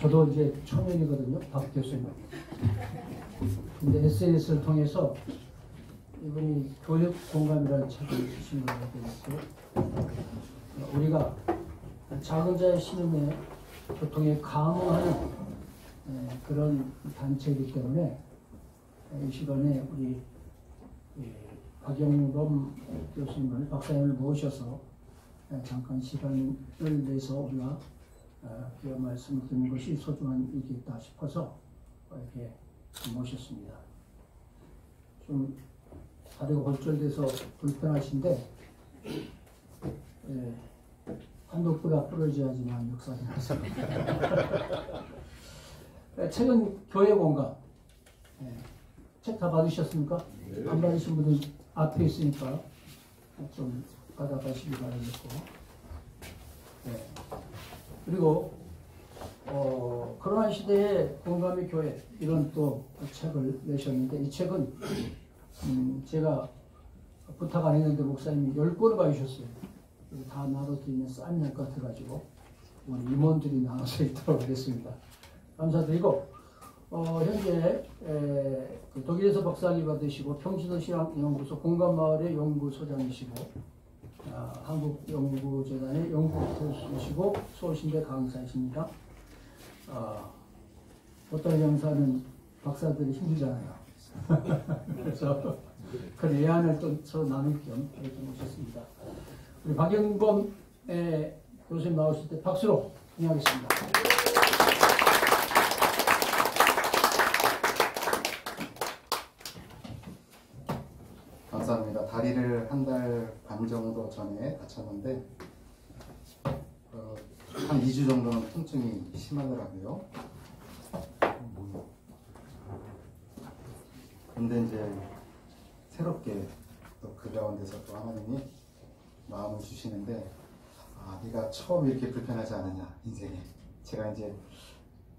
저도 이제 초면이거든요, 박 교수님. 근데 SNS를 통해서 이분이 교육 공감이라는 책을 쓰신 걸로 알고 있고, 우리가 작은 자의 신음에 교통에 감흥하는 그런 단체이기 때문에 이 시간에 우리 박영범 교수님을, 박사님을 모셔서 잠깐 시간을 내서 우리가 귀한 말씀을 듣는 것이 소중한 일이겠다 싶어서 이렇게 모셨습니다. 좀 다리가 골절돼서 불편하신데 한독보다 부러져야지만 역사가 나습니다. 책은 교회 공감. 책 다 받으셨습니까? 네. 안 받으신 분은 앞에 있으니까 좀 받아가시기 바라겠고. 네. 그리고 코로나 시대에 공감의 교회 이런 또 책을 내셨는데, 이 책은 제가 부탁 안 했는데 목사님이 10권을 받으셨어요. 다 나눠드리면 싼 것 같아가지고 우리 임원들이 나눠서 읽도록 하겠습니다. 감사드리고, 현재 그 독일에서 박사학위 받으시고 평신도신앙연구소 공감마을의 연구소장이시고, 한국연구재단의 연구교수시고 서울신대 강사이십니다. 어떤 강사는 박사들이 힘들잖아요. 그래서 그 예안을 또 서로 나눌 겸 이렇게 모셨습니다. 우리 박영범 교수님 나오실 때 박수로 환영하겠습니다. 감사합니다. 다리를 한 달 반 정도 전에 다쳤는데 한 2주 정도는 통증이 심하더라고요. 근데 이제 새롭게 또 그 가운데서 또 하나님이 마음을 주시는데, 네가 처음 이렇게 불편하지 않았냐 인생에. 제가 이제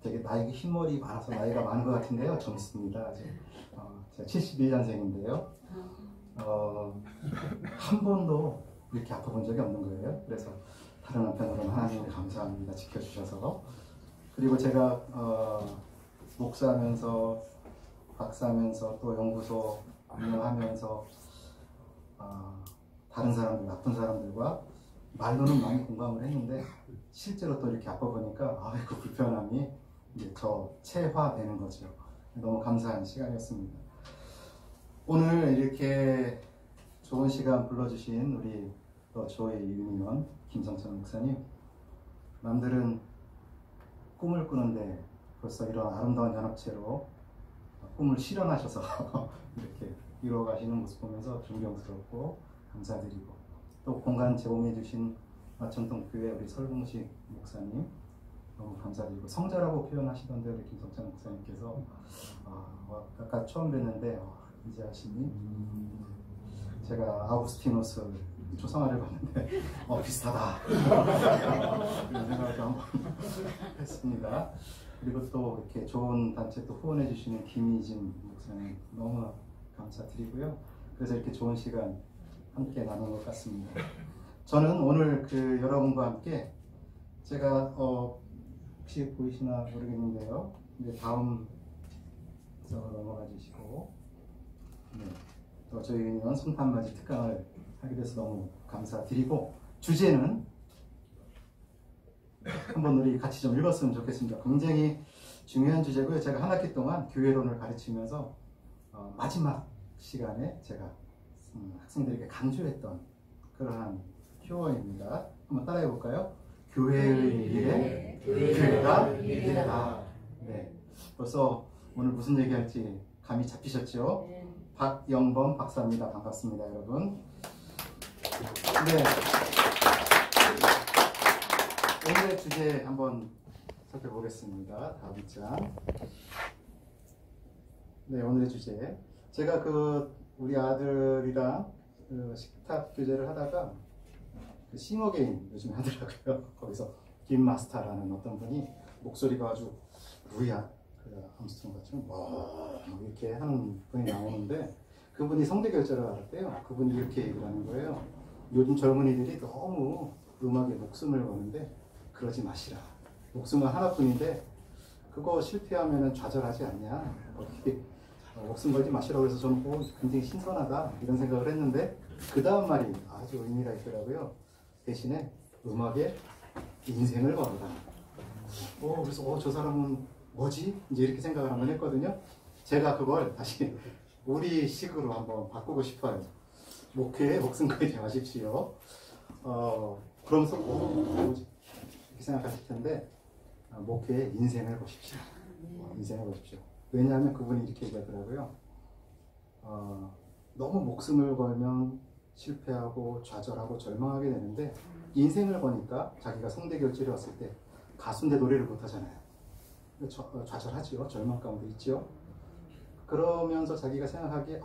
되게 나이가 흰머리 많아서 나이가 많은 것 같은데요, 젊습니다. 제가 71년생인데요 한 번도 이렇게 아파본 적이 없는 거예요. 그래서 다른 한편으로는 하나님께 감사합니다, 지켜주셔서. 그리고 제가 목사하면서 박사하면서 또 연구소 운영하면서 다른 사람들, 나쁜 사람들과 말로는 많이 공감을 했는데, 실제로 또 이렇게 아파 보니까 그 불편함이 이제 더 체화되는 거죠. 너무 감사한 시간이었습니다. 오늘 이렇게 좋은 시간 불러주신 우리 조의 유니온 김성천 목사님, 남들은 꿈을 꾸는데 벌써 이런 아름다운 연합체로 꿈을 실현하셔서 이렇게 이루어가시는 모습 보면서 존경스럽고 감사드리고, 또 공간 제공해 주신 전통교회 우리 설봉식 목사님 너무 감사드리고, 성자라고 표현하시던데 우리 김성찬 목사님께서 아까 처음 뵀는데 이제 하시니 제가 아우구스티누스 초상화를 봤는데 비슷하다 이런 생각도 한번 했습니다. 그리고 또 이렇게 좋은 단체 또 후원해 주시는 김희진 목사님 너무 감사드리고요. 그래서 이렇게 좋은 시간 함께 나눈 것 같습니다. 저는 오늘 여러분과 함께 제가 혹시 보이시나 모르겠는데요. 이제 다음 넘어가 주시고, 또 저희 유니온 손탄맞이 특강을 하게 돼서 너무 감사드리고, 주제는 한번 우리 같이 좀 읽었으면 좋겠습니다. 굉장히 중요한 주제고요. 제가 한 학기 동안 교회론을 가르치면서 마지막 시간에 제가 학생들에게 강조했던 그러한 표어입니다. 한번 따라해 볼까요? 교회의 일에 교회가 일이다. 네, 벌써 오늘 무슨 얘기할지 감이 잡히셨죠? 박영범 박사입니다. 반갑습니다, 여러분. 네, 오늘의 주제 한번 살펴보겠습니다. 다음 장. 네, 오늘의 주제. 제가 우리 아들이랑 식탁 교제를 하다가 싱어 게임 요즘에 하더라고요. 거기서 김 마스터라는 어떤 분이 목소리가 아주 루이아 암스트롱 같은 이렇게 하는 분이 나오는데, 그분이 성대 결절을 앓았대요. 그분이 이렇게 얘기를 하는 거예요. 요즘 젊은이들이 너무 음악에 목숨을 거는데 그러지 마시라. 목숨은 하나뿐인데 그거 실패하면 좌절하지 않냐. 거기 목숨 걸지 마시라고 해서 저는 굉장히 신선하다 이런 생각을 했는데 그 다음 말이 아주 의미가 있더라고요. 대신에 음악에 인생을 걸어라. 그래서 저 사람은 뭐지? 이제 이렇게 생각을 한번 했거든요. 제가 그걸 다시 우리 식으로 한번 바꾸고 싶어요. 목회에 목숨 걸지 마십시오. 그러면서 뭐지? 이렇게 생각하실 텐데 목회에 인생을 보십시오. 인생을 보십시오. 왜냐하면 그분이 이렇게 얘기하더라고요. 너무 목숨을 걸면 실패하고 좌절하고 절망하게 되는데 인생을 보니까 자기가 성대 결절이 왔을 때 가수인데 노래를 못하잖아요. 좌절하지요. 절망 가운데 있죠. 그러면서 자기가 생각하기에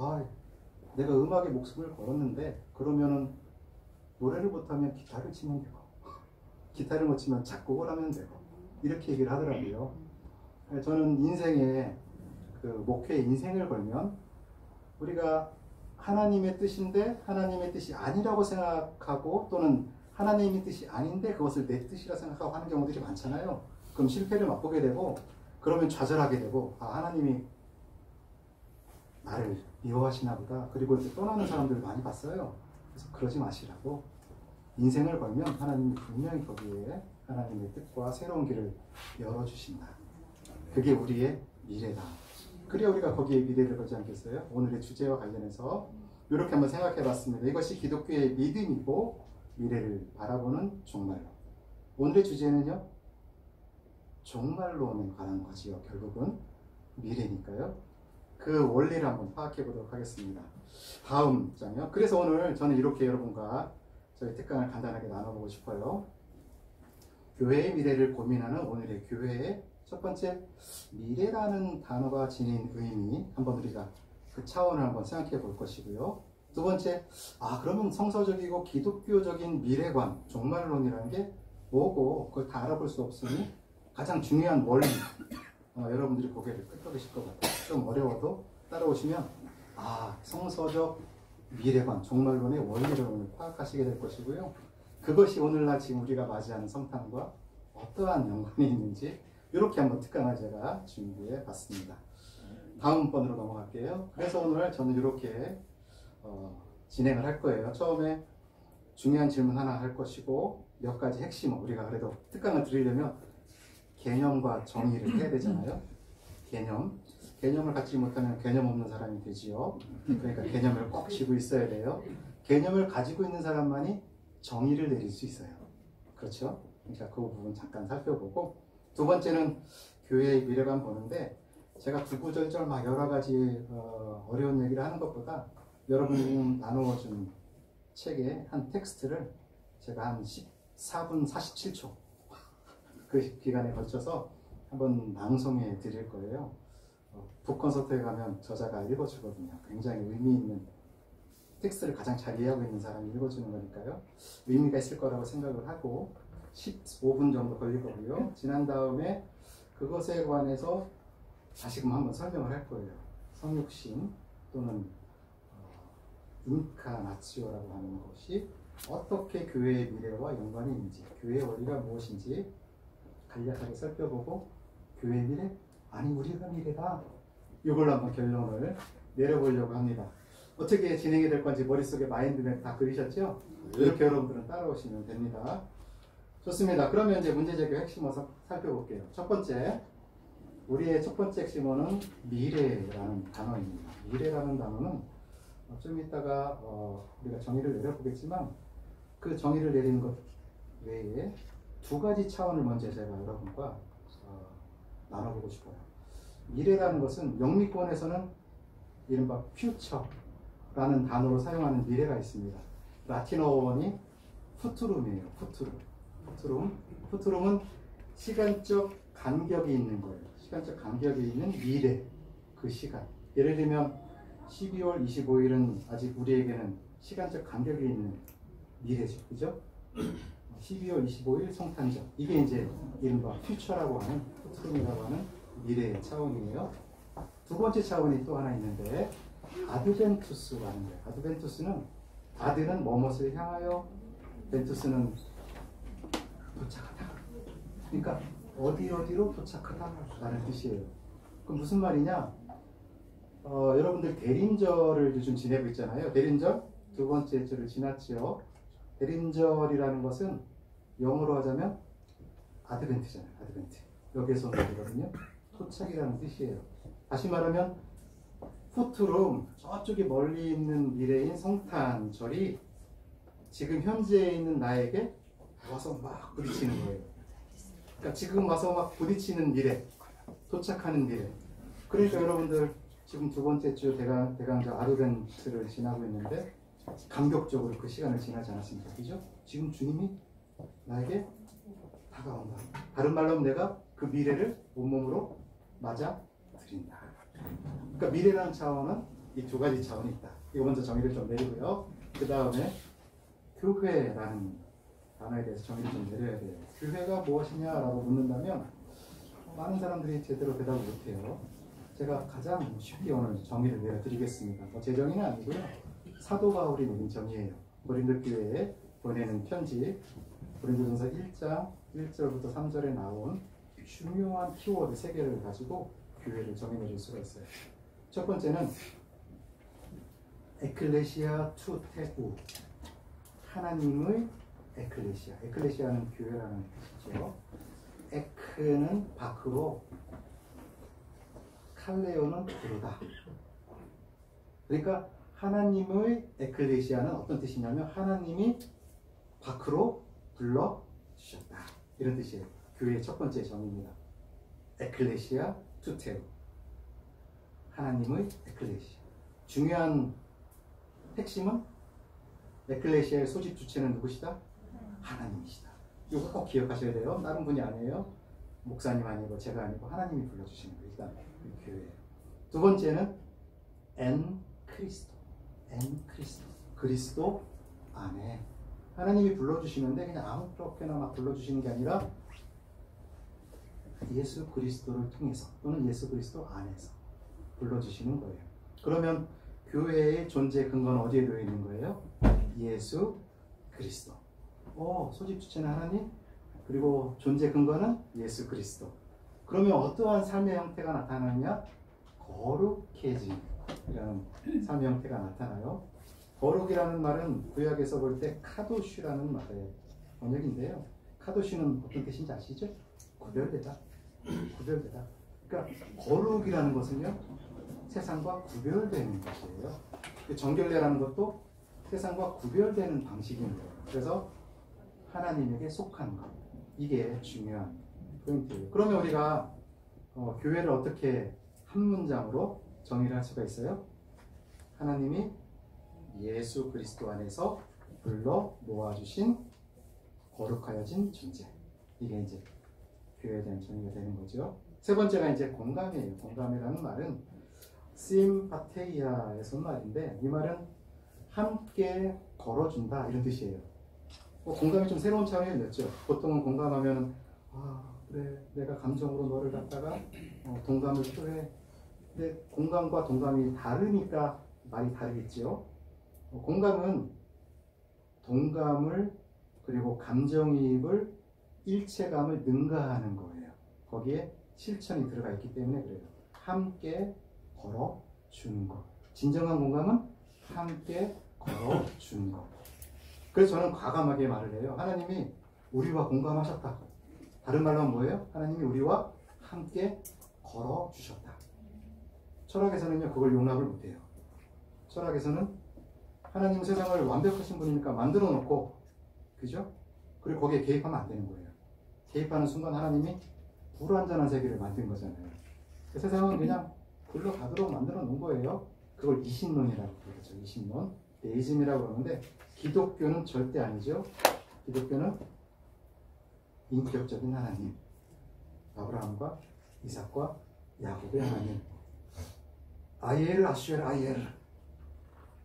내가 음악에 목숨을 걸었는데 그러면은 노래를 못하면 기타를 치면 되고 기타를 못 치면 작곡을 하면 되고 이렇게 얘기를 하더라고요. 저는 인생에 그 목회에 인생을 걸면 우리가 하나님의 뜻인데 하나님의 뜻이 아니라고 생각하고 또는 하나님의 뜻이 아닌데 그것을 내 뜻이라 생각하고 하는 경우들이 많잖아요. 그럼 실패를 맛보게 되고 그러면 좌절하게 되고 하나님이 나를 미워하시나 보다. 그리고 이렇게 떠나는 사람들을 많이 봤어요. 그래서 그러지 마시라고. 인생을 걸면 하나님이 분명히 거기에 하나님의 뜻과 새로운 길을 열어주신다. 그게 우리의 미래다. 그래야 우리가 거기에 미래를 걸지 않겠어요? 오늘의 주제와 관련해서 이렇게 한번 생각해 봤습니다. 이것이 기독교의 믿음이고 미래를 바라보는 종말론. 오늘의 주제는요, 종말론에 관한 거지요. 결국은 미래니까요. 그 원리를 한번 파악해 보도록 하겠습니다. 다음 장요. 그래서 오늘 저는 이렇게 여러분과 저희 특강을 간단하게 나눠보고 싶어요. 교회의 미래를 고민하는 오늘의 교회의 첫 번째, 미래라는 단어가 지닌 의미, 한번 우리가 그 차원을 한번 생각해 볼 것이고요. 두 번째, 그러면 성서적이고 기독교적인 미래관, 종말론이라는 게 뭐고 그걸 다 알아볼 수 없으니 가장 중요한 원리, 여러분들이 고개를 끄덕이실 것 같아요. 좀 어려워도 따라오시면 성서적 미래관, 종말론의 원리를 오늘 파악하시게 될 것이고요. 그것이 오늘날 지금 우리가 맞이하는 성탄과 어떠한 연관이 있는지 이렇게 한번 특강을 제가 준비해 봤습니다. 다음 번으로 넘어갈게요. 그래서 오늘 저는 이렇게 진행을 할 거예요. 처음에 중요한 질문 하나 할 것이고 몇 가지 핵심, 우리가 그래도 특강을 드리려면 개념과 정의를 해야 되잖아요. 개념을 갖지 못하면 개념 없는 사람이 되지요. 그러니까 개념을 꼭 쥐고 있어야 돼요. 개념을 가지고 있는 사람만이 정의를 내릴 수 있어요. 그렇죠? 그러니까 그 부분 잠깐 살펴보고, 두 번째는 교회의 미래관 보는데, 제가 구구절절 막 여러 가지 어려운 얘기를 하는 것보다 여러분이 나누어준 책의 한 텍스트를 제가 한 14분 47초 그 기간에 걸쳐서 한번 낭송해 드릴 거예요. 북콘서트에 가면 저자가 읽어주거든요. 굉장히 의미 있는 텍스트를 가장 잘 이해하고 있는 사람이 읽어주는 거니까요. 의미가 있을 거라고 생각을 하고 15분 정도 걸릴 거고요. 지난 다음에 그것에 관해서 다시금 한번 설명을 할 거예요. 성육신 또는 인카나치오라고 하는 것이 어떻게 교회의 미래와 연관이 있는지, 교회의 원리가 무엇인지 간략하게 살펴보고, 교회의 미래? 아니 우리가 미래다. 이걸로 한번 결론을 내려보려고 합니다. 어떻게 진행이 될 건지 머릿속에 마인드맵 다 그리셨죠? 이렇게 여러분들은 따라오시면 됩니다. 좋습니다. 그러면 이제 문제 제기의 핵심을 살펴볼게요. 첫 번째, 우리의 첫 번째 핵심어는 미래라는 단어입니다. 미래라는 단어는 좀 이따가 우리가 정의를 내려보겠지만, 그 정의를 내리는 것 외에 두 가지 차원을 먼저 제가 여러분과 나눠보고 싶어요. 미래라는 것은 영미권에서는 이른바 퓨처라는 단어로 사용하는 미래가 있습니다. 라틴어 원이 푸투룸이에요. 푸투룸은 시간적 간격이 있는 거예요. 시간적 간격이 있는 미래, 그 시간. 예를 들면 12월 25일은 아직 우리에게는 시간적 간격이 있는 미래죠. 그죠? 12월 25일 성탄절. 이게 이제 이른바 퓨처라고 하는, 푸투룸이라고 하는 미래의 차원이에요. 두 번째 차원이 또 하나 있는데, 아드벤투스라는 거예요. 아드벤투스는, 아드는 뭐뭇을 향하여, 벤투스는 도착하다. 그러니까 어디로 도착하다라는 뜻이에요. 그럼 무슨 말이냐? 여러분들 대림절을 요즘 지내고 있잖아요. 대림절 두 번째 주를 지났지요. 대림절이라는 것은 영어로 하자면 아드벤트잖아요. 아드벤트. 여기에서 온 말이거든요. 토착이라는 뜻이에요. 다시 말하면 푸트룸, 저쪽에 멀리 있는 미래인 성탄절이 지금 현재에 있는 나에게 와서 막 부딪히는 거예요. 그러니까 지금 와서 막 부딪히는 미래, 도착하는 미래. 그러니까 여러분들 지금 두 번째 주 대강절 아드벤트를 지나고 있는데 감격적으로 그 시간을 지나지 않았습니까? 그죠? 지금 주님이 나에게 다가온다. 다른 말로 하면 내가 그 미래를 온몸으로 맞아 드린다. 그러니까 미래라는 차원은 이 두 가지 차원이 있다. 이거 먼저 정의를 좀 내리고요. 그 다음에 교회라는 단어에 대해서 정의를 좀 내려야 돼요. 교회가 무엇이냐라고 묻는다면 많은 사람들이 제대로 대답을 못해요. 제가 가장 쉽게 오늘 정의를 내려드리겠습니다. 제 정의는 아니고요. 사도 바울이 내린 정의예요. 고린도 교회에 보내는 편지, 고린도전서 1장 1절부터 3절에 나온 중요한 키워드 3개를 가지고 교회를 정의 내릴 수가 있어요. 첫 번째는 에클레시아 투 테우, 하나님의 에클레시아. 에클레시아는 교회라는 뜻이죠. 에크는 밖으로, 칼레오는 부르다. 그러니까 하나님의 에클레시아는 어떤 뜻이냐면 하나님이 밖으로 불러주셨다. 이런 뜻이에요. 교회의 첫 번째 정의입니다. 에클레시아 투테오. 하나님의 에클레시아. 중요한 핵심은 에클레시아의 소집 주체는 누구시다? 하나님이시다. 이거 꼭 기억하셔야 돼요. 다른 분이 아니에요. 목사님 아니고 제가 아니고 하나님이 불러주시는 거예요. 일단 교회예요. 두 번째는 엔 크리스토. 엔 크리스토. 그리스도 안에 하나님이 불러주시는데 그냥 아무렇게나 막 불러주시는 게 아니라 예수 그리스도를 통해서 또는 예수 그리스도 안에서 불러주시는 거예요. 그러면 교회의 존재 근거는 어디에 놓여 있는 거예요? 예수 그리스도. 소집 주체는 하나님, 그리고 존재 근거는 예수 그리스도. 그러면 어떠한 삶의 형태가 나타나느냐? 거룩해짐이라는 삶의 형태가 나타나요. 거룩이라는 말은 구약에서 볼 때 카도슈라는 말의 번역인데요. 카도슈는 어떤 뜻인지 아시죠? 구별되다. 구별되다. 그러니까 거룩이라는 것은요, 세상과 구별되는 것이에요. 정결례라는 것도 세상과 구별되는 방식입니다. 그래서 하나님에게 속한 것. 이게 중요한 포인트예요. 그러면 우리가 교회를 어떻게 한 문장으로 정의를 할 수가 있어요? 하나님이 예수 그리스도 안에서 불러 모아주신 거룩하여진 존재. 이게 이제 교회에 대한 정의가 되는 거죠. 세 번째가 이제 공감이에요. 공감이라는 말은 심파테이아에서 온 말인데 이 말은 함께 걸어준다 이런 뜻이에요. 공감이 좀 새로운 차원이 냈죠. 보통은 공감하면 그래 내가 감정으로 너를 갖다가 동감을 표해. 근데 공감과 동감이 다르니까 말이 다르겠죠. 공감은 동감을 그리고 감정이입을 일체감을 능가하는 거예요. 거기에 실천이 들어가 있기 때문에 그래요. 함께 걸어주는 것. 진정한 공감은 함께 걸어주는 것. 그래서 저는 과감하게 말을 해요. 하나님이 우리와 공감하셨다. 다른 말로 하면 뭐예요? 하나님이 우리와 함께 걸어주셨다. 철학에서는요 그걸 용납을 못해요. 철학에서는 하나님 세상을 완벽하신 분이니까 만들어 놓고, 그죠? 그리고 거기에 개입하면 안 되는 거예요. 개입하는 순간 하나님이 불완전한 세계를 만든 거잖아요. 그 세상은 그냥 굴러가도록 만들어 놓은 거예요. 그걸 이신론이라고 부르죠. 이신론, 데이즘이라고 그러는데 기독교는 절대 아니죠. 기독교는 인격적인 하나님, 아브라함과 이삭과 야곱의 하나님, 아이엘 아슈엘 아이엘,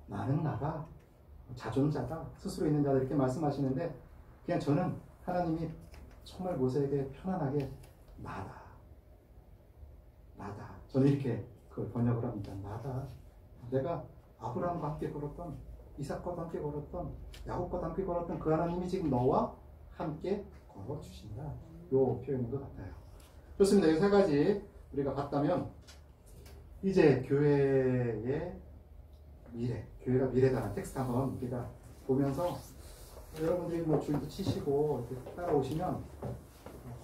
나는 나다, 자존자다, 스스로 있는 자들 이렇게 말씀하시는데 그냥 저는 하나님이 정말 모세에게 편안하게 나다, 나다. 저는 이렇게 그걸 번역을 합니다. 나다. 내가 아브라함과 함께 걸었던, 이삭과 함께 걸었던, 야곱과 함께 걸었던 그 하나님이 지금 너와 함께 걸어주신다. 요 표현인 것 같아요. 좋습니다. 이 세 가지 우리가 봤다면 이제 교회의 미래, 교회가 미래다라는 텍스트 한번 우리가 보면서 여러분들이 뭐 줄도 치시고 이렇게 따라오시면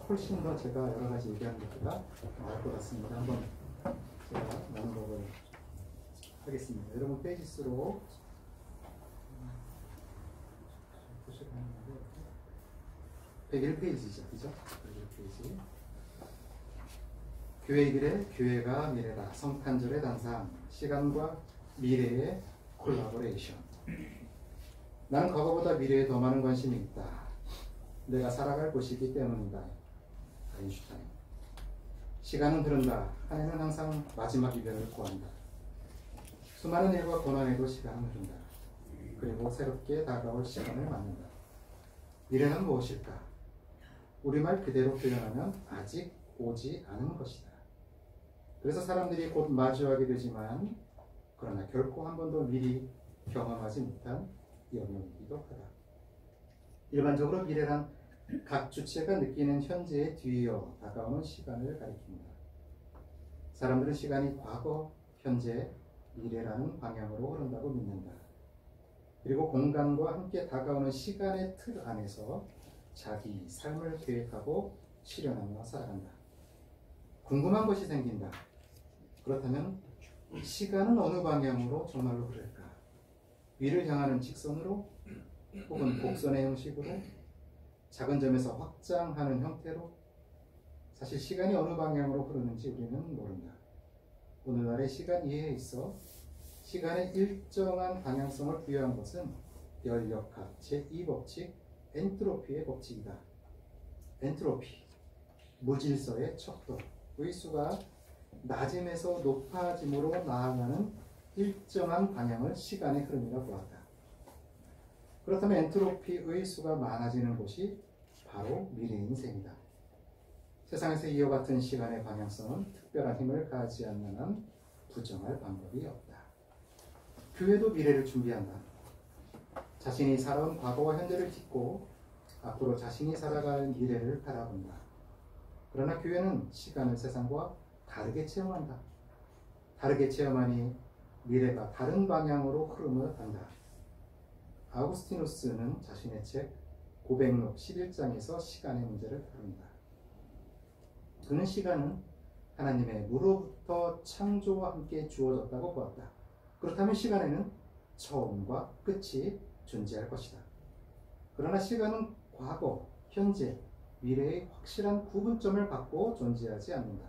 훨씬 더 제가 여러 가지 얘기하는 것보다 나을 것 같습니다. 한번 제가 나눠보도록 하겠습니다. 여러분 페이지 수로 101페이지죠. 그죠? 101페이지. 교회의 미래, 교회가 미래다. 성탄절의 단상, 시간과 미래의 콜라보레이션. 나는 과거보다 미래에 더 많은 관심이 있다. 내가 살아갈 곳이기 때문이다. 아인슈타인. 시간은 흐른다. 한 해는 항상 마지막 이별을 구한다. 수많은 일과 고난에도 시간은 흐른다. 그리고 새롭게 다가올 시간을 맞는다. 미래는 무엇일까? 우리말 그대로 표현하면 아직 오지 않은 것이다. 그래서 사람들이 곧 마주하게 되지만 그러나 결코 한 번도 미리 경험하지 못한 영역이기도 하다. 일반적으로 미래란 각 주체가 느끼는 현재에 뒤이어 다가오는 시간을 가리킵니다. 사람들은 시간이 과거, 현재, 미래라는 방향으로 흐른다고 믿는다. 그리고 공간과 함께 다가오는 시간의 틀 안에서 자기 삶을 계획하고 실현하며 살아간다. 궁금한 것이 생긴다. 그렇다면 시간은 어느 방향으로 정말로 흐를까? 위를 향하는 직선으로 혹은 곡선의 형식으로 작은 점에서 확장하는 형태로 사실 시간이 어느 방향으로 흐르는지 우리는 모른다. 오늘날의 시간 이해에 있어 시간의 일정한 방향성을 부여한 것은 열역학 제2법칙 엔트로피의 법칙이다. 엔트로피, 무질서의 척도, 의수가 낮음에서 높아짐으로 나아가는 일정한 방향을 시간의 흐름이라고 보았다. 그렇다면 엔트로피의 수가 많아지는 곳이 바로 미래인 셈이다. 세상에서 이와 같은 시간의 방향성은 특별한 힘을 가하지 않는 한 부정할 방법이 없다. 교회도 미래를 준비한다. 자신이 살아온 과거와 현재를 딛고 앞으로 자신이 살아갈 미래를 바라본다. 그러나 교회는 시간을 세상과 다르게 체험한다. 다르게 체험하니 미래가 다른 방향으로 흐름을 한다. 아우구스티누스는 자신의 책 고백록 11장에서 시간의 문제를 다룬다. 그는 시간은 하나님의 무로부터 창조와 함께 주어졌다고 보았다. 그렇다면 시간에는 처음과 끝이 존재할 것이다. 그러나 시간은 과거, 현재, 미래의 확실한 구분점을 갖고 존재하지 않는다.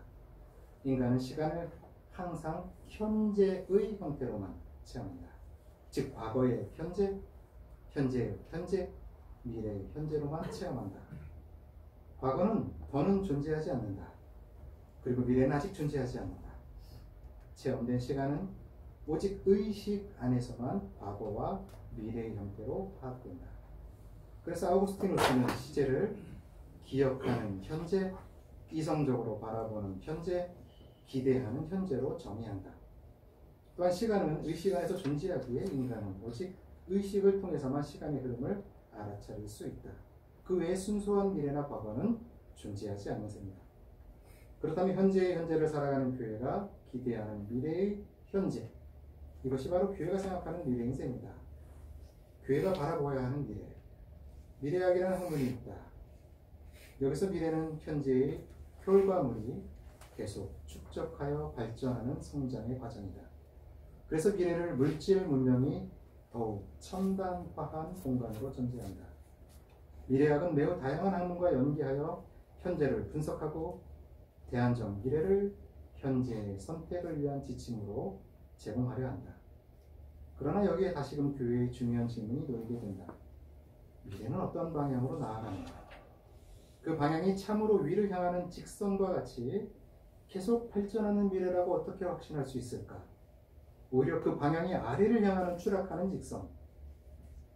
인간은 시간을 항상 현재의 형태로만 체험한다. 즉 과거의 현재, 현재의 현재, 미래의 현재로만 체험한다. 과거는 더는 존재하지 않는다. 그리고 미래는 아직 존재하지 않는다. 체험된 시간은 오직 의식 안에서만 과거와 미래의 형태로 파악된다. 그래서 아우구스티누스는 시제를 기억하는 현재, 이성적으로 바라보는 현재, 기대하는 현재로 정의한다. 또한 시간은 의식 안에서 존재하기에 인간은 오직 의식을 통해서만 시간의 흐름을 알아차릴 수 있다. 그 외에 순수한 미래나 과거는 존재하지 않는 셈이다. 그렇다면 현재의 현재를 살아가는 교회가 기대하는 미래의 현재, 이것이 바로 교회가 생각하는 미래인 셈이다. 교회가 바라보아야 하는 미래, 미래학이라는 학문이 있다. 여기서 미래는 현재의 결과물이 계속 축적하여 발전하는 성장의 과정이다. 그래서 미래를 물질 문명이 더욱 첨단화한 공간으로 전제한다. 미래학은 매우 다양한 학문과 연계하여 현재를 분석하고 대안적 미래를 현재의 선택을 위한 지침으로 제공하려 한다. 그러나 여기에 다시금 교회의 중요한 질문이 놓이게 된다. 미래는 어떤 방향으로 나아가는가? 그 방향이 참으로 위를 향하는 직선과 같이 계속 발전하는 미래라고 어떻게 확신할 수 있을까? 오히려 그 방향이 아래를 향하는 추락하는 직선.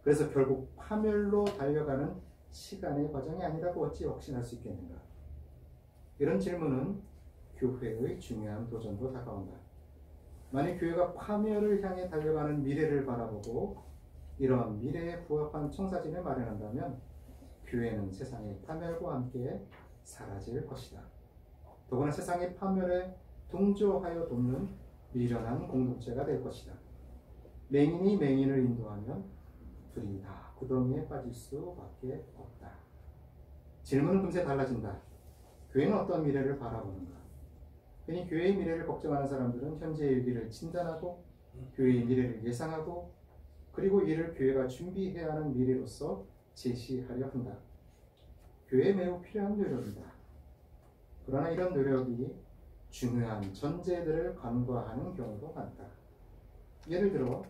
그래서 결국 파멸로 달려가는 시간의 과정이 아니라고 어찌 확신할 수 있겠는가? 이런 질문은 교회의 중요한 도전도 다가온다. 만약 교회가 파멸을 향해 달려가는 미래를 바라보고 이러한 미래에 부합한 청사진을 마련한다면 교회는 세상의 파멸과 함께 사라질 것이다. 더구나 세상의 파멸에 동조하여 돕는 미련한 공동체가 될 것이다. 맹인이 맹인을 인도하면 둘이 다 구덩이에 빠질 수밖에 없다. 질문은 금세 달라진다. 교회는 어떤 미래를 바라보는가? 괜히 교회의 미래를 걱정하는 사람들은 현재의 위기를 진단하고 교회의 미래를 예상하고 그리고 이를 교회가 준비해야 하는 미래로서 제시하려 한다. 교회에 매우 필요한 노력이다. 그러나 이런 노력이 중요한 전제들을 간과하는 경우도 많다. 예를 들어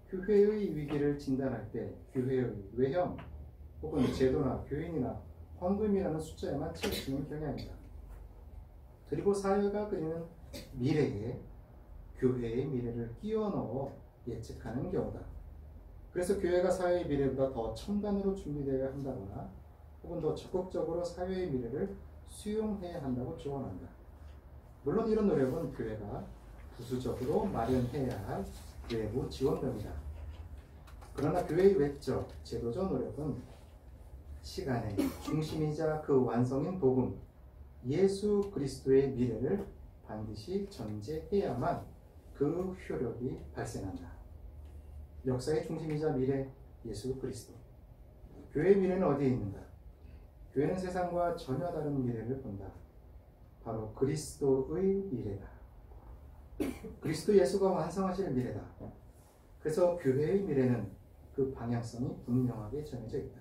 교회의 위기를 진단할 때 교회의 외형 혹은 제도나 교인이나 헌금이라는 숫자에만 치우치는 경향이다. 그리고 사회가 그리는 미래에 교회의 미래를 끼워 넣어 예측하는 경우다. 그래서 교회가 사회의 미래보다 더 첨단으로 준비되어야 한다거나 혹은 더 적극적으로 사회의 미래를 수용해야 한다고 조언한다. 물론 이런 노력은 교회가 부수적으로 마련해야 할 외부 지원병이다. 그러나 교회의 외적, 제도적 노력은 시간의 중심이자 그 완성인 복음, 예수 그리스도의 미래를 반드시 전제해야만 그 효력이 발생한다. 역사의 중심이자 미래, 예수 그리스도. 교회의 미래는 어디에 있는가? 교회는 세상과 전혀 다른 미래를 본다. 바로 그리스도의 미래다. 그리스도 예수가 완성하실 미래다. 그래서 교회의 미래는 그 방향성이 분명하게 정해져 있다.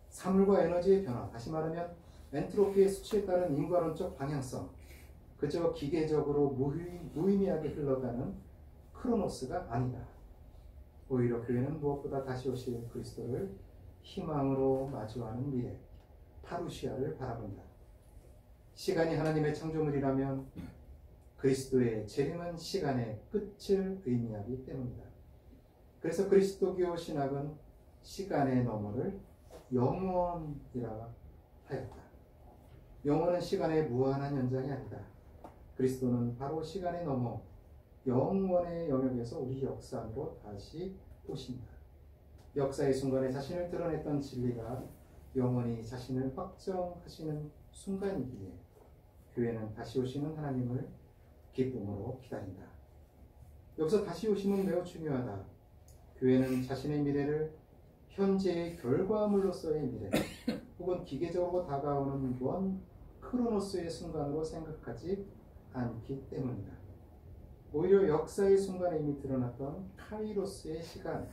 사물과 에너지의 변화, 다시 말하면 엔트로피의 수치에 따른 인과론적 방향성, 그저 기계적으로 무의미하게 흘러가는 크로노스가 아니다. 오히려 교회는 무엇보다 다시 오실 그리스도를 희망으로 마주하는 미래, 파루시아를 바라본다. 시간이 하나님의 창조물이라면 그리스도의 재림은 시간의 끝을 의미하기 때문이다. 그래서 그리스도교 신학은 시간의 너머를 영원이라 하였다. 영원은 시간의 무한한 연장이 아니다. 그리스도는 바로 시간의 너머 영원의 영역에서 우리 역사 안으로 다시 오신다. 역사의 순간에 자신을 드러냈던 진리가 영원히 자신을 확정하시는 순간이기에 교회는 다시 오시는 하나님을 기쁨으로 기다린다. 여기서 다시 오심은 매우 중요하다. 교회는 자신의 미래를 현재의 결과물로서의 미래 혹은 기계적으로 다가오는 먼 크로노스의 순간으로 생각하지 않기 때문이다. 오히려 역사의 순간에 이미 드러났던 카이로스의 시간,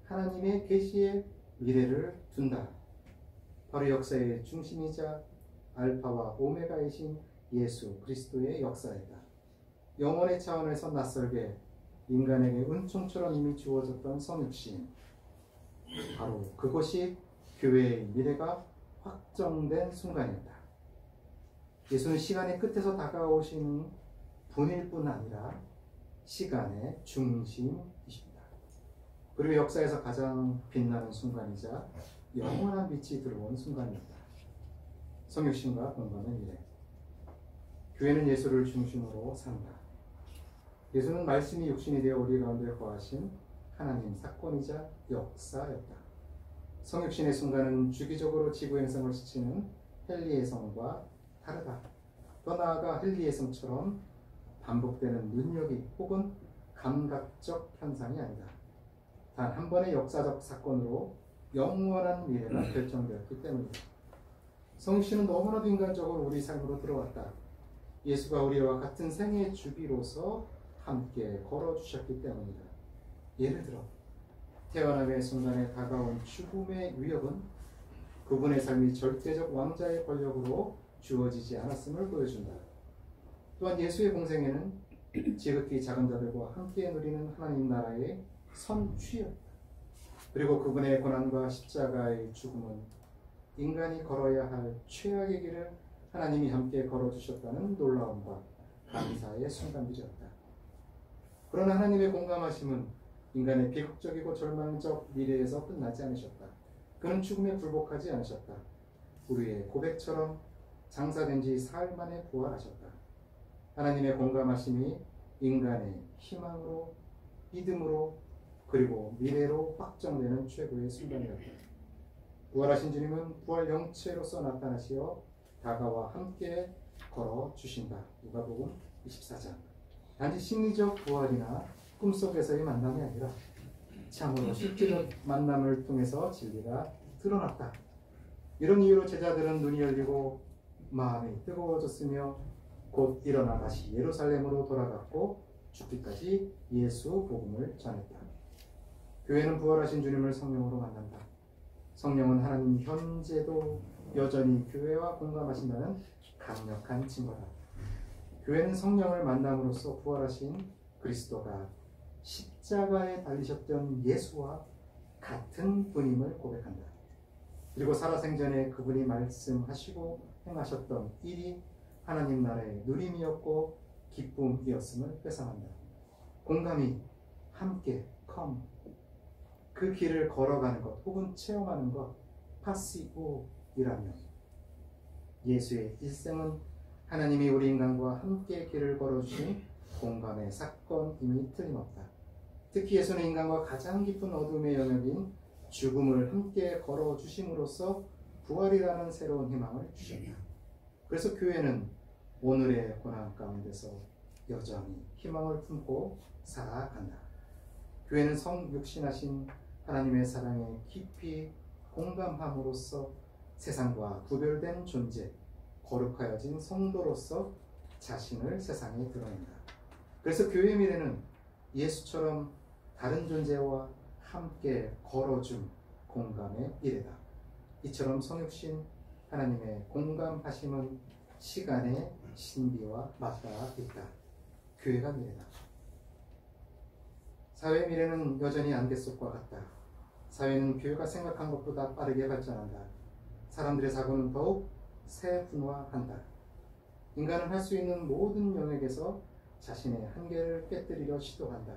하나님의 계시의 미래를 둔다. 바로 역사의 중심이자 알파와 오메가이신 예수 그리스도의 역사이다. 영원의 차원에서 낯설게 인간에게 은총처럼 이미 주어졌던 성육신, 바로 그것이 교회의 미래가 확정된 순간이었다. 예수는 시간의 끝에서 다가오시는 분일 뿐 아니라 시간의 중심이십니다. 그리고 역사에서 가장 빛나는 순간이자 영원한 빛이 들어온 순간이었다. 성육신과 공감의 미래. 교회는 예수를 중심으로 산다. 예수는 말씀이 육신이 되어 우리 가운데 거하신 하나님 사건이자 역사였다. 성육신의 순간은 주기적으로 지구의 성을 스치는 헨리의 성과 다르다. 더 나아가 헨리의 성처럼 반복되는 눈여기 혹은 감각적 현상이 아니다. 단 한 번의 역사적 사건으로 영원한 미래가 결정되었기 때문이다. 성육신은 너무나도 인간적으로 우리 삶으로 들어왔다. 예수가 우리와 같은 생의 주기로서 함께 걸어주셨기 때문이다. 예를 들어 태어남의 순간에 다가온 죽음의 위협은 그분의 삶이 절대적 왕자의 권력으로 주어지지 않았음을 보여준다. 또한 예수의 공생애는 지극히 작은 자들과 함께 누리는 하나님 나라의 선취였다. 그리고 그분의 고난과 십자가의 죽음은 인간이 걸어야 할 최악의 길을 하나님이 함께 걸어주셨다는 놀라움과 감사의 순간들이었다. 그러나 하나님의 공감하심은 인간의 비극적이고 절망적 미래에서 끝나지 않으셨다. 그는 죽음에 굴복하지 않으셨다. 우리의 고백처럼 장사된 지 사흘 만에 부활하셨다. 하나님의 공감하심이 인간의 희망으로, 믿음으로, 그리고 미래로 확정되는 최고의 순간이었다. 부활하신 주님은 부활 영체로서 나타나시어 다가와 함께 걸어 주신다. 누가복음 24장. 단지 심리적 부활이나 꿈속에서의 만남이 아니라 참으로 실제적 만남을 통해서 진리가 드러났다. 이런 이유로 제자들은 눈이 열리고 마음이 뜨거워졌으며 곧 일어나 다시 예루살렘으로 돌아갔고 죽기까지 예수 복음을 전했다. 교회는 부활하신 주님을 성령으로 만난다. 성령은 하나님 현재도 여전히 교회와 공감하신다는 강력한 증거다. 교회는 성령을 만남으로써 부활하신 그리스도가 십자가에 달리셨던 예수와 같은 분임을 고백한다. 그리고 살아생전에 그분이 말씀하시고 행하셨던 일이 하나님 나라의 누림이었고 기쁨이었음을 회상한다. 공감이 함께 come 그 길을 걸어가는 것 혹은 체험하는 것 파시오이라면 예수의 일생은 하나님이 우리 인간과 함께 길을 걸어주신 공감의 사건임이 틀림없다. 특히 예수는 인간과 가장 깊은 어둠의 영역인 죽음을 함께 걸어주심으로써 부활이라는 새로운 희망을 주셨다. 그래서 교회는 오늘의 고난 가운데서 여전히 희망을 품고 살아간다. 교회는 성육신하신 하나님의 사랑에 깊이 공감함으로써 세상과 구별된 존재, 거룩하여진 성도로서 자신을 세상에 드러낸다. 그래서 교회의 미래는 예수처럼 다른 존재와 함께 걸어준 공감의 미래다. 이처럼 성육신 하나님의 공감하심은 시간의 신비와 맞닿아 있다. 교회가 미래다. 사회의 미래는 여전히 안개 속과 같다. 사회는 교회가 생각한 것보다 빠르게 발전한다. 사람들의 사고는 더욱 세분화한다. 인간은 할 수 있는 모든 영역에서 자신의 한계를 깨뜨리려 시도한다.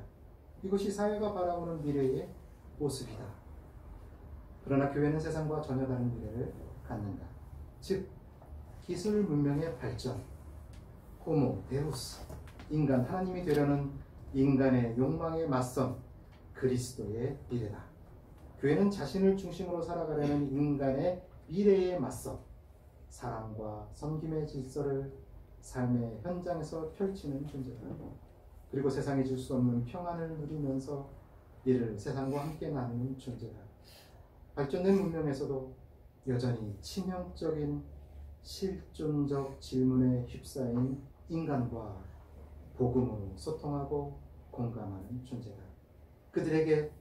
이것이 사회가 바라보는 미래의 모습이다. 그러나 교회는 세상과 전혀 다른 미래를 갖는다. 즉, 기술 문명의 발전, 호모 데우스, 인간 하나님이 되려는 인간의 욕망에 맞선 그리스도의 미래다. 교회는 자신을 중심으로 살아가려는 인간의 미래에 맞서 사랑과 섬김의 질서를 삶의 현장에서 펼치는 존재다. 그리고 세상이 줄 수 없는 평안을 누리면서 이를 세상과 함께 나누는 존재다. 발전된 문명에서도 여전히 치명적인 실존적 질문에 휩싸인 인간과 복음으로 소통하고 공감하는 존재다. 그들에게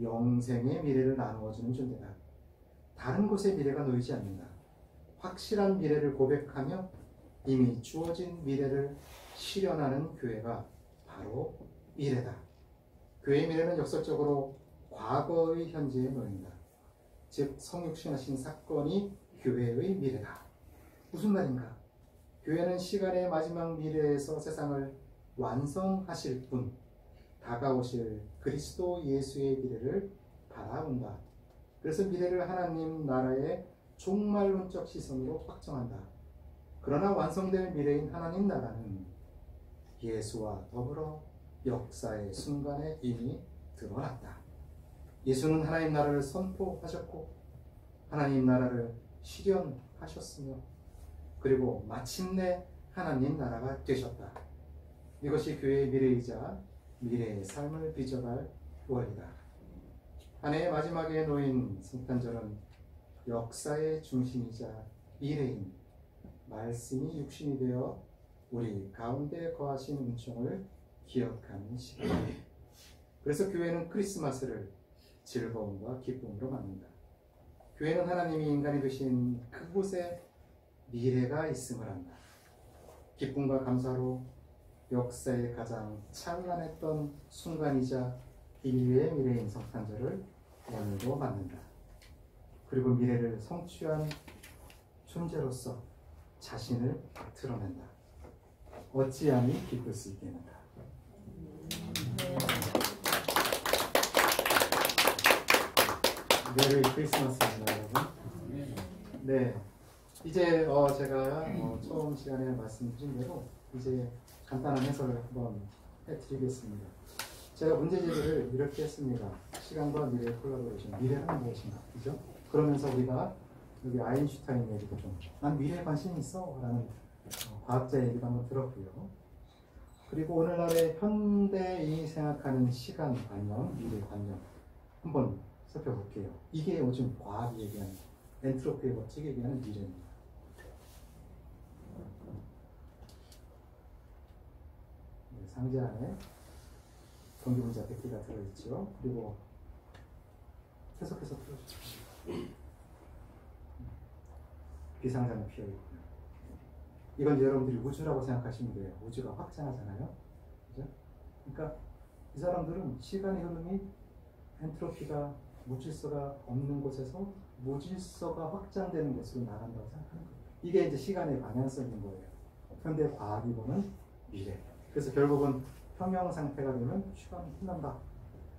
영생의 미래를 나누어주는 존재다. 다른 곳에 미래가 놓이지 않는다. 확실한 미래를 고백하며 이미 주어진 미래를 실현하는 교회가 바로 미래다. 교회의 미래는 역설적으로 과거의 현재에 놓인다. 즉 성육신하신 사건이 교회의 미래다. 무슨 말인가? 교회는 시간의 마지막 미래에서 세상을 완성하실 분, 다가오실 그리스도 예수의 미래를 바라본다. 그래서 미래를 하나님 나라의 종말론적 시선으로 확정한다. 그러나 완성될 미래인 하나님 나라는 예수와 더불어 역사의 순간에 이미 드러났다. 예수는 하나님 나라를 선포하셨고 하나님 나라를 실현하셨으며 그리고 마침내 하나님 나라가 되셨다. 이것이 교회의 미래이자 미래의 삶을 빚어갈 원리다. 한 해의 마지막에 놓인 성탄절은 역사의 중심이자 미래인 말씀이 육신이 되어 우리 가운데 거하신 은총을 기억하는 시간이다. 그래서 교회는 크리스마스를 즐거움과 기쁨으로 맞는다. 교회는 하나님이 인간이 되신 그곳에 미래가 있음을 안다. 기쁨과 감사로 역사의 가장 찬란했던 순간이자 인류의 미래인 성탄절을 오늘도 맞는다. 그리고 미래를 성취한 존재로서 자신을 드러낸다. 어찌하니 기쁠 수 있겠는가. 메리 크리스마스입니다, 여러분. 네, 이제 제가 처음 시간에 말씀드린 대로 이제 간단한 해설을 한번 해드리겠습니다. 제가 문제제기를 이렇게 했습니다. 시간과 미래의 콜라보레이션. 미래는 무엇인가? 그죠? 그러면서 우리가 여기 아인슈타인 얘기도 좀, 난 미래에 관심이 있어 라는 과학자 얘기도 한번 들었고요. 그리고 오늘날의 현대인이 생각하는 시간관념, 미래관념 한번 살펴볼게요. 이게 요즘 과학이 얘기하는 엔트로피의 법칙이 얘기하는 미래입니다. 상자 안에 전기분자 100개가 들어있죠. 그리고 계속해서 풀어주십시오. 비상장이 피어있고요. 이건 여러분들이 우주라고 생각하시면 돼요. 우주가 확장하잖아요. 그죠? 그러니까 이 사람들은 시간의 흐름이 엔트로피가 무질서가 없는 곳에서 무질서가 확장되는 곳으로 나간다고 생각하는 거예요. 이게 이제 시간의 방향성인 거예요. 현대 과학이 보는 미래. 그래서 결국은 평형 상태가 되면 시간이 끝난다.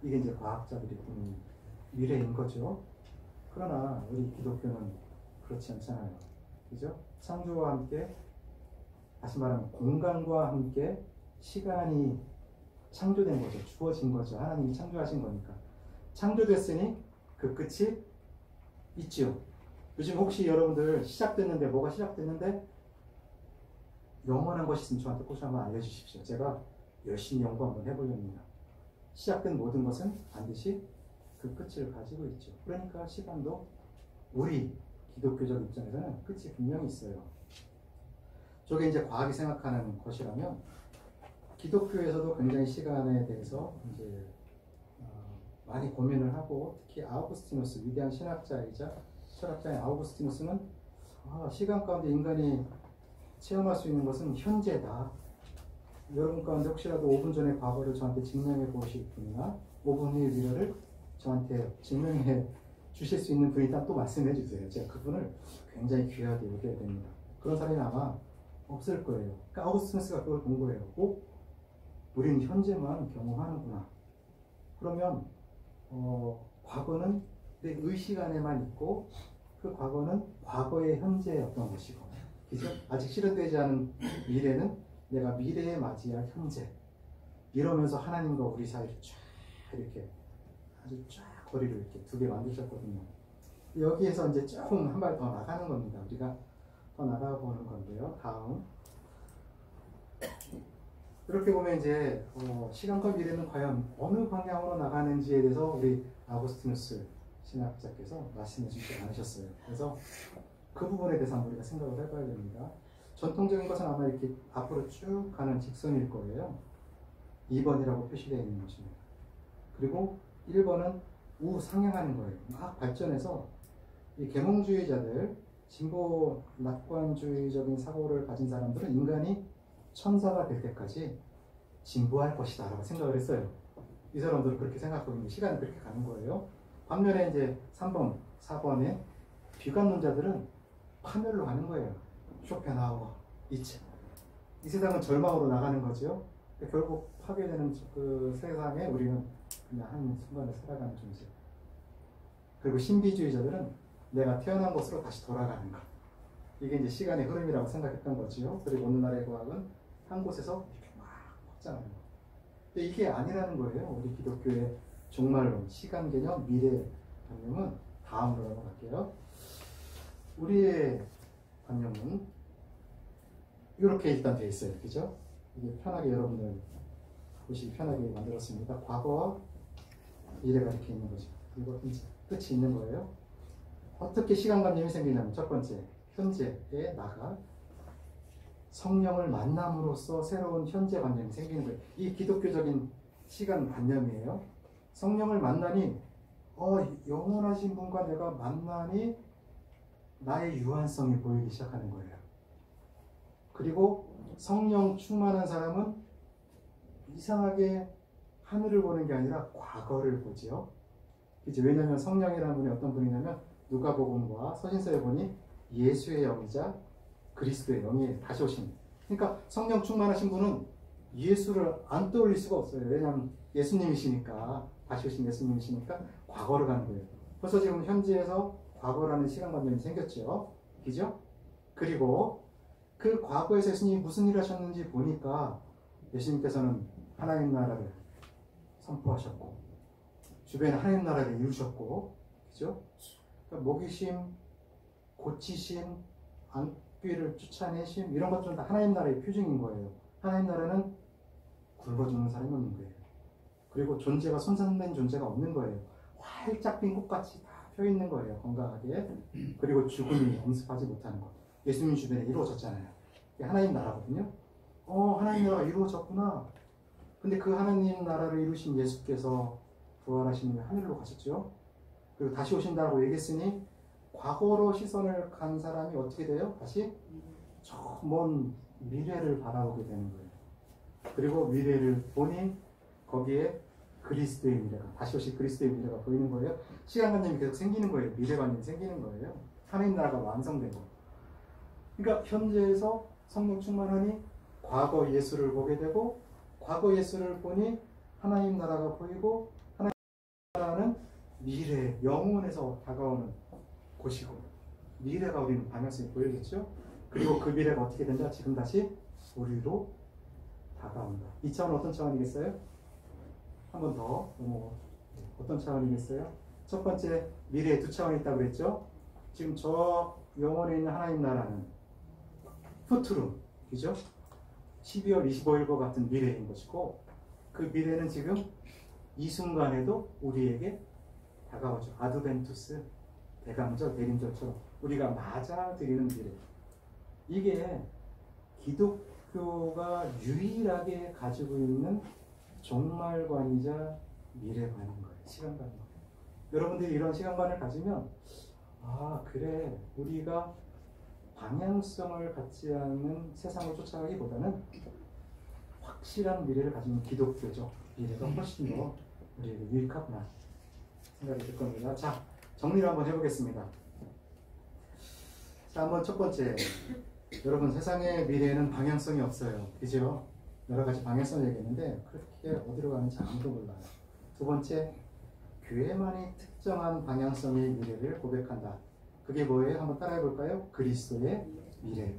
이게 이제 과학자들이 보는 미래인 거죠. 그러나 우리 기독교는 그렇지 않잖아요. 그죠? 창조와 함께, 다시 말하면 공간과 함께 시간이 창조된 거죠. 주어진 거죠. 하나님이 창조하신 거니까. 창조됐으니 그 끝이 있죠. 요즘 혹시 여러분들 시작됐는데, 뭐가 시작됐는데 영원한 것이 있으면 저한테 꼭 한번 알려주십시오. 제가 열심히 연구 한번 해보렵니다. 시작된 모든 것은 반드시 그 끝을 가지고 있죠. 그러니까 시간도 우리 기독교적 입장에서는 끝이 분명히 있어요. 저게 이제 과학이 생각하는 것이라면 기독교에서도 굉장히 시간에 대해서 이제 많이 고민을 하고, 특히 아우구스티누스, 위대한 신학자이자 철학자인 아우구스티누스는 시간 가운데 인간이 체험할 수 있는 것은 현재다. 여러분 가운데 혹시라도 5분 전의 과거를 저한테 증명해 보실 분이나 5분 후의 미래를 저한테 증명해 주실 수 있는 분이 있다면 또 말씀해 주세요. 제가 그분을 굉장히 귀하게 여겨야 됩니다. 그런 사람이 아마 없을 거예요. 그러니까 아우구스티누스가 그걸 본 거예요. 우리는 현재만 경험하는구나. 그러면 과거는 내 의식 안에만 있고, 그 과거는 과거의 현재였던 것이고, 그죠? 아직 실현되지 않은 미래는 내가 미래에 맞이할 현재. 이러면서 하나님과 우리 사이를 쫙 이렇게 아주 쫙 거리를 이렇게 두 개 만드셨거든요. 여기에서 이제 조금 한 발 더 나가는 겁니다. 우리가 더 나가 보는 건데요. 다음. 이렇게 보면 이제 시간과 미래는 과연 어느 방향으로 나가는지에 대해서 우리 아우구스티누스 신학자께서 말씀해 주지 않으셨어요. 그래서 그 부분에 대해서 한번 우리가 생각을 해봐야 됩니다. 전통적인 것은 아마 이렇게 앞으로 쭉 가는 직선일 거예요. 2번이라고 표시되어 있는 것입니다. 그리고 1번은 우상향하는 거예요. 막 발전해서 이 계몽주의자들, 진보 낙관주의적인 사고를 가진 사람들은 인간이 천사가 될 때까지 진보할 것이다 라고 생각을 했어요. 이 사람들은 그렇게 생각하고 있는데 시간이 그렇게 가는 거예요. 반면에 이제 3번, 4번에 비관론자들은 파멸로 가는 거예요. 쇼펜하우어, 니체. 이 세상은 절망으로 나가는 거죠. 결국 파괴되는 그 세상에 우리는 그냥 한 순간을 살아가는 존재. 그리고 신비주의자들은 내가 태어난 곳으로 다시 돌아가는 것. 이게 이제 시간의 흐름이라고 생각했던 거죠. 그리고 오늘날의 과학은 한 곳에서 이렇게 막 확장하는 거. 근데 이게 아니라는 거예요. 우리 기독교의 종말론, 시간 개념, 미래 관념은 다음으로 넘어갈게요. 우리의 관념은 이렇게 일단 되어 있어요. 그죠? 이게 편하게 여러분들 보시기 편하게 만들었습니다. 과거와 미래가 이렇게 있는 거죠. 그리고 이제 끝이 있는 거예요. 어떻게 시간관념이 생기냐면, 첫 번째, 현재에 나가 성령을 만남으로써 새로운 현재관념이 생기는 거예요. 이 기독교적인 시간관념이에요. 성령을 만나니 영원하신 분과 내가 만나니 나의 유한성이 보이기 시작하는 거예요. 그리고 성령 충만한 사람은 이상하게 하늘을 보는 게 아니라 과거를 보죠. 왜냐하면 성령이라는 분이 어떤 분이냐면 누가복음과 서신서에 보니 예수의 영이자 그리스도의 영이 다시 오신. 그러니까 성령 충만하신 분은 예수를 안 떠올릴 수가 없어요. 왜냐하면 예수님이시니까, 다시 오신 예수님이시니까 과거로 가는 거예요. 벌써 지금 현재에서 과거라는 시간관념이 생겼죠. 그죠? 그리고 그 과거에서 예수님이 무슨 일을 하셨는지 보니까 예수님께서는 하나님 나라를 선포하셨고 주변에 하나님 나라를 이루셨고, 그죠? 그러니까 먹이심, 고치심, 학교를 쫓아내심 이런 것들은 다 하나님 나라의 표징인 거예요. 하나님 나라는 굶어주는 사람이 없는 거예요. 그리고 존재가 손상된 존재가 없는 거예요. 활짝 핀 꽃같이 다 펴있는 거예요. 건강하게. 그리고 죽음이 엄습하지 못하는 것. 예수님 주변에 이루어졌잖아요. 이게 하나님 나라거든요. 하나님 나라가 이루어졌구나. 근데 그 하나님 나라를 이루신 예수께서 부활하신 후에 하늘로 가셨죠. 그리고 다시 오신다고 얘기했으니 과거로 시선을 간 사람이 어떻게 돼요? 다시 저 먼 미래를 바라보게 되는 거예요. 그리고 미래를 보니 거기에 그리스도의 미래가, 다시 오실 그리스도의 미래가 보이는 거예요. 시간관념이 계속 생기는 거예요. 미래관념이 생기는 거예요. 하나님 나라가 완성되고. 그러니까 현재에서 성령 충만하니 과거 예수를 보게 되고, 과거 예수를 보니 하나님 나라가 보이고, 하나님 나라는 미래, 영혼에서 다가오는 곳이고, 미래가 우리는 방향성이 보이겠죠. 그리고 그 미래가 어떻게 된다? 지금 다시 우리로 다가온다. 이 차원은 어떤 차원이겠어요? 한 번 더 어떤 차원이겠어요? 첫 번째, 미래에 두 차원이 있다고 그랬죠? 지금 저 영원에 있는 하나님 나라는 푸트룸, 그죠? 12월 25일과 같은 미래인 것이고, 그 미래는 지금 이 순간에도 우리에게 다가오죠. 아드벤투스, 대감절, 대림절처럼 우리가 맞아들이는 미래. 이게 기독교가 유일하게 가지고 있는 종말관이자 미래관인 거예요. 시간관인 거예요. 여러분들이 이런 시간관을 가지면 그래, 우리가 방향성을 갖지 않는 세상을 쫓아가기보다는 확실한 미래를 가지는 기독교적 미래가 훨씬 더 우리에게 유익하구나 생각이 들 겁니다. 자, 정리를 한번 해보겠습니다. 자, 한번 첫 번째, 여러분 세상의 미래에는 방향성이 없어요. 그죠? 여러 가지 방향성을 얘기했는데 그렇게 어디로 가는지 아무도 몰라요. 두 번째, 교회만이 특정한 방향성의 미래를 고백한다. 그게 뭐예요? 한번 따라해 볼까요? 그리스도의 미래.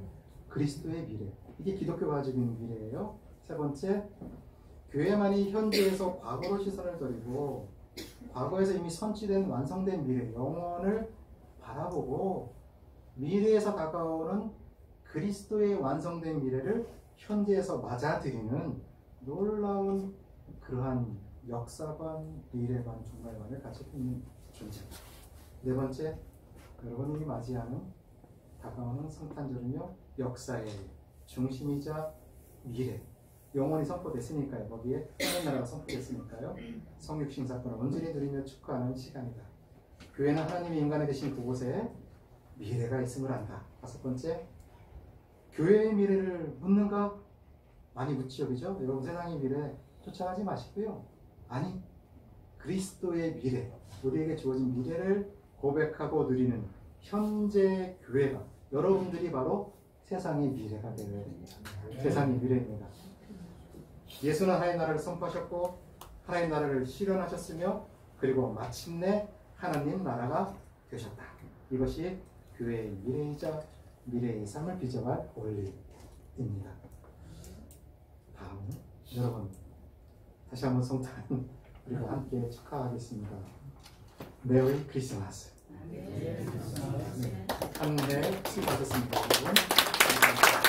그리스도의 미래. 이게 기독교가 가지고 있는 미래예요. 세 번째, 교회만이 현재에서 과거로 시선을 돌리고 과거에서 이미 선취된 완성된 미래, 영원을 바라보고 미래에서 다가오는 그리스도의 완성된 미래를 현재에서 맞아들이는 놀라운 그러한 역사관, 미래관, 종말관을 가지고 있는 존재입니다. 네 번째, 여러분이 맞이하는 다가오는 성탄절은요, 역사의 중심이자 미래, 영원히 선포됐으니까요. 거기에 하나님 나라가 선포됐으니까요. 성육신 사건을 온전히 누리며 축하하는 시간이다. 교회는 하나님이 인간에 계신 그곳에 미래가 있음을 안다. 다섯 번째, 교회의 미래를 묻는가? 많이 묻지요, 그죠? 여러분 세상의 미래 쫓아가지 마시고요. 아니, 그리스도의 미래, 우리에게 주어진 미래를 고백하고 누리는 현재 교회가, 여러분들이 바로 세상의 미래가 되어야 됩니다. 세상의 미래입니다. 예수는 하나님 나라를 선포하셨고 하나님 나라를 실현하셨으며 그리고 마침내 하나님 나라가 되셨다. 이것이 교회의 미래이자 미래의 삶을 빚어갈 원리입니다. 다음은 여러분 다시 한번 성탄 우리가 함께 축하하겠습니다. 메리 크리스마스. 한 해 수고하셨습니다. 여러분.